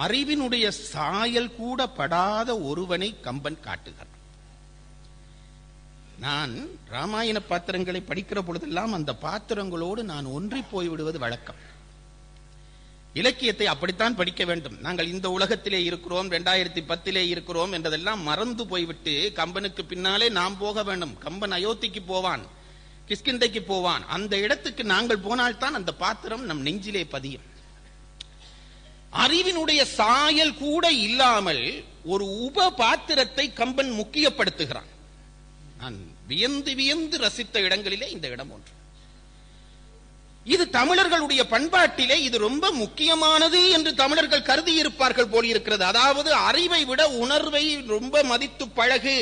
அறிவினுடைய சாயல் கூட படாத ஒருவனை கம்பன் காட்டுகிறான். நான் ராமாயண பாத்திரங்களை படிக்கிற பொழுதெல்லாம் அந்த பாத்திரங்களோடு நான் ஒன்றி போய்விடுவது வழக்கம். இலக்கியத்தை அப்படித்தான் படிக்க வேண்டும். நாங்கள் இந்த உலகத்திலே இருக்கிறோம், 2010 இருக்கிறோம் என்றதெல்லாம் மறந்து போய்விட்டு கம்பனுக்கு பின்னாலே நாம் போக வேண்டும். கம்பன் அயோத்திக்கு போவான், கிஷ்கிந்தைக்கு போவான். அந்த இடத்துக்கு நாங்கள் போனால்தான் அந்த பாத்திரம் நம் நெஞ்சிலே பதியும். அறிவினுடைய சாயல் கூட இல்லாமல் ஒரு உப பாத்திரத்தை கம்பன் முக்கியப்படுத்துகிறான். நான் வியந்து வியந்து ரசித்த இடங்களிலே இந்த இடம் ஒன்று. இது தமிழர்களுடைய பண்பாட்டிலே இது ரொம்ப முக்கியமானது என்று தமிழர்கள் கருதி இருப்பார்கள் போல் இருக்கிறது. அதாவது அறிவை விட உணர்வை ரொம்ப மதித்து பழகு.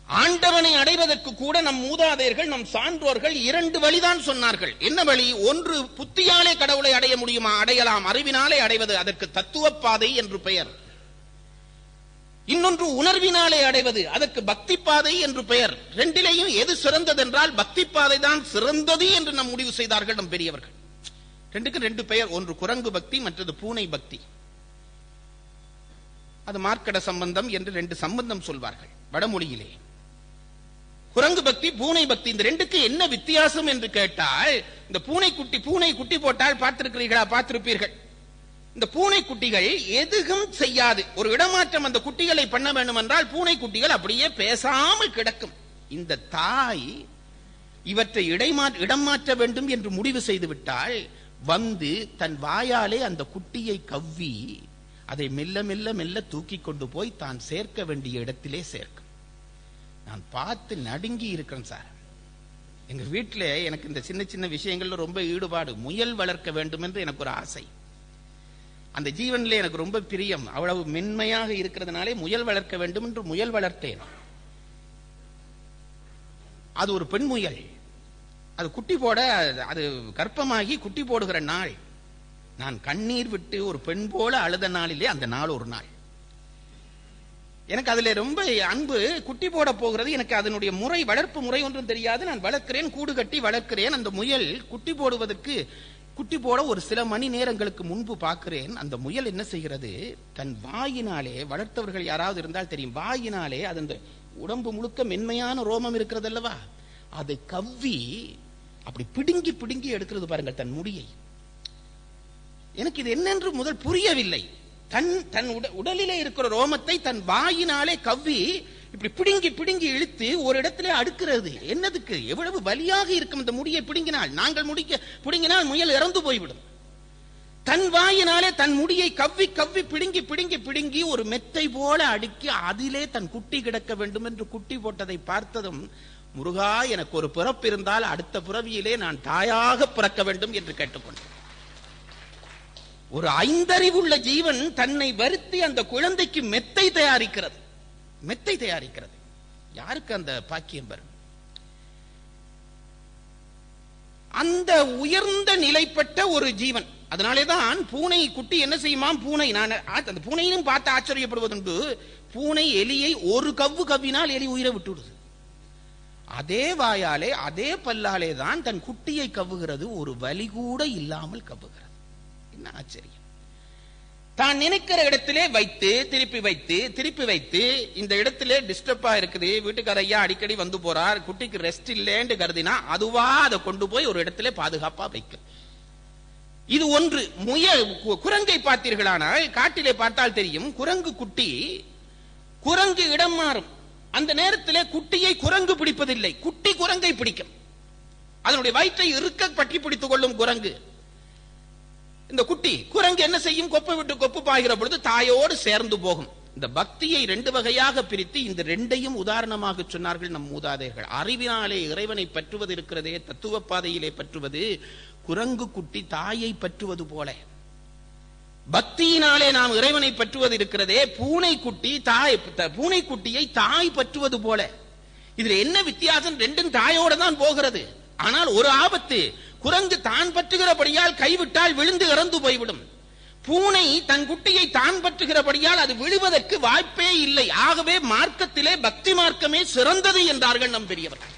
ஆண்டவனை அடைவதற்கு கூட நம் மூதாதையர்கள், நம் சான்றோர்கள் 2 வழிதான் சொன்னார்கள். என்ன வழி? ஒன்று, புத்தியாலே கடவுளை அடைய முடியுமா? அடையலாம். அறிவினாலே அடைவது, அதற்கு தத்துவ பாதை என்று பெயர். இன்னொன்று உணர்வினாலே அடைவது, அதற்கு பக்தி பாதை என்று பெயர். ரெண்டிலேயும் எது சிறந்தது என்றால் பக்தி பாதை தான் சிறந்தது என்று நம் முடிவு செய்தார்கள் நம் பெரியவர்கள். ரெண்டுக்கு 2 பெயர். ஒன்று குரங்கு பக்தி, மற்றது பூனை பக்தி. அது மார்க்கட சம்பந்தம் என்று 2 சம்பந்தம் சொல்வார்கள் வடமொழியிலே. குரங்கு பக்தி, பூனை பக்தி, இந்த 2க்கு என்ன வித்தியாசம் என்று கேட்டால், இந்த பூனை குட்டி போட்டால் பார்த்திருக்கிறீர்களா? பார்த்திருப்பீர்கள். இந்த பூனை குட்டிகள் எதுவும் செய்யாது. ஒரு இடமாற்றம் அந்த குட்டிகளை பண்ண வேண்டும் என்றால் பூனை குட்டிகள் அப்படியே பேசாமல் கிடக்கும். இந்த தாய் இவற்றை இடம் மாற்ற வேண்டும் என்று முடிவு செய்து விட்டால் வந்து தன் வாயாலே அந்த குட்டியை கவ்வி அதை மெல்ல மெல்ல மெல்ல தூக்கி கொண்டு போய் தான் சேர்க்க வேண்டிய இடத்திலே சேர்க்கும். நான் பார்த்து நடுங்கி இருக்கிறேன் சார். எங்க வீட்டில் எனக்கு இந்த சின்ன சின்ன விஷயங்கள்ல ரொம்ப ஈடுபாடு. முயல் வளர்க்க வேண்டும் என்று எனக்கு ஒரு ஆசை. அந்த ஜீவனிலே எனக்கு ரொம்ப பிரியம். அவ்வளவு மென்மையாக இருக்கிறதுனாலே முயல் வளர்க்க வேண்டும் என்று முயல் வளர்த்தேன். அது ஒரு பெண் முயல். அது குட்டி போட, அது கர்ப்பமாகி குட்டி போடுகிற நாள், நான் கண்ணீர் விட்டு ஒரு பெண் போல அழுத நாளிலே அந்த நாள் ஒரு நாள். எனக்கு அதுல ரொம்ப அன்பு. குட்டி போட போகிறது. எனக்கு அதனுடைய முறை, வளர்ப்பு முறை ஒன்றும் தெரியாது. நான் வளர்க்கிறேன், கூடு கட்டி வளர்க்கிறேன். அந்த முயல் குட்டி போடுவதற்கு, குட்டி போட ஒரு சில மணி நேரங்களுக்கு முன்பு பார்க்கிறேன், அந்த முயல் என்ன செய்கிறது, தன் வாயினாலே, வளர்த்தவர்கள் யாராவது இருந்தால் தெரியும், வாயினாலே அது அந்த உடம்பு முழுக்க மென்மையான ரோமம் இருக்கிறது அல்லவா, அதை கவ்வி அப்படி பிடுங்கி பிடுங்கி எடுக்கிறது பாருங்கள் தன் முடியை. எனக்கு இது என்னென்று முதல் புரியவில்லை. தன் உடலிலே இருக்கிற ரோமத்தை தன் வாயினாலே கவ்வி இப்படி பிடுங்கி பிடுங்கி இழுத்து ஒரு இடத்துல அடுக்கிறது. என்னதுக்கு? எவ்வளவு வலியாக இருக்கும் இந்த முடியை பிடுங்கினால். நாங்கள் பிடுங்கினால் முயல் இறந்து போய்விடும். தன் வாயினாலே தன் முடியை கவ்வி கவ்வி பிடுங்கி பிடுங்கி பிடுங்கி ஒரு மெத்தை போல அடுக்கி அதிலே தன் குட்டி கிடக்க வேண்டும் என்று குட்டி போட்டதை பார்த்ததும், முருகா, எனக்கு ஒரு பிறப்பு இருந்தால் அடுத்த பிறவியிலே நான் தாயாக பிறக்க வேண்டும் என்று கேட்டுக்கொண்டேன். ஒரு 5 அறிவுள்ள ஜீவன் தன்னை வருத்தி அந்த குழந்தைக்கு மெத்தை தயாரிக்கிறது. மெத்தை தயாரிக்கிறது. யாருக்கு அந்த பாக்கியம் வரும்? அந்த உயர்ந்த நிலைப்பட்ட ஒரு ஜீவன். அதனாலேதான் பூனை குட்டி என்ன செய்யுமாம்? பூனை, நான் அந்த பூனையும் பார்த்து ஆச்சரியப்படுவதுண்டு. பூனை எலியை ஒரு கவ்வு கவ்வினால் எலி உயிரை விட்டுவிடுது. அதே வாயாலே அதே பல்லாலே தான் தன் குட்டியை கவ்வுகிறது. ஒரு வலி கூட இல்லாமல் கவ்வுகிறது. என்ன ஆச்சரியம்! தான் நினைக்கிற இடத்திலே வைத்து திருப்பி வைத்து திருப்பி வைத்து, இந்த இடத்திலே டிஸ்டர்பா இருக்குது, வீட்டுக்கார ஐயா அடிக்கடி வந்து போறார், குட்டிக்கு ரெஸ்ட் இல்லேன்னு கருதினா அதுவா அதை கொண்டு போய் ஒரு இடத்திலே பாதுகாப்பா வைக்கும். இது ஒன்று. குரங்கை பார்த்தீர்களானால், காட்டிலே பார்த்தால் தெரியும், குரங்கு குட்டி, குரங்கு இடம் மாறும். அந்த நேரத்திலே குட்டியை குரங்கு பிடிப்பதில்லை, குட்டி குரங்கை பிடிக்கும். அதனுடைய வயிற்றை இருக்க பற்றி பிடித்துக் கொள்ளும் குரங்கு. இந்த குட்டி குரங்கு என்ன செய்யும்? கொப்பை விட்டு கொப்பு பாய்கிற பொழுது தாயோடு சேர்ந்து போகும். இந்த பக்தியை 2 வகையாக பிரித்து இந்த 2ஐயும் உதாரணமாக சொன்னார்கள் நம் மூதாதையர்கள். அறிவினாலே இறைவனை பற்றுவது இருக்கிறதே, தத்துவ பாதையிலே பற்றுவது, குரங்கு குட்டி தாயை பற்றுவது போல, பக்தியினாலே நாம் இறைவனை பற்றுவது இருக்கிறதே, பூனை குட்டியை தாய் பற்றுவது போல. இதுல என்ன வித்தியாசம்? 2ம் தாயோட தான் போகிறது. ஆனால் ஒரு ஆபத்து, குரங்கு தான் பற்றுகிறபடியால் கைவிட்டால் விழுந்து இறந்து போய்விடும். பூனை தன் குட்டியை தான் பற்றுகிறபடியால் அது விழுவதற்கு வாய்ப்பே இல்லை. ஆகவே மார்க்கத்திலே பக்தி மார்க்கமே சிறந்தது என்றார்கள் நம் பெரியவர்கள்.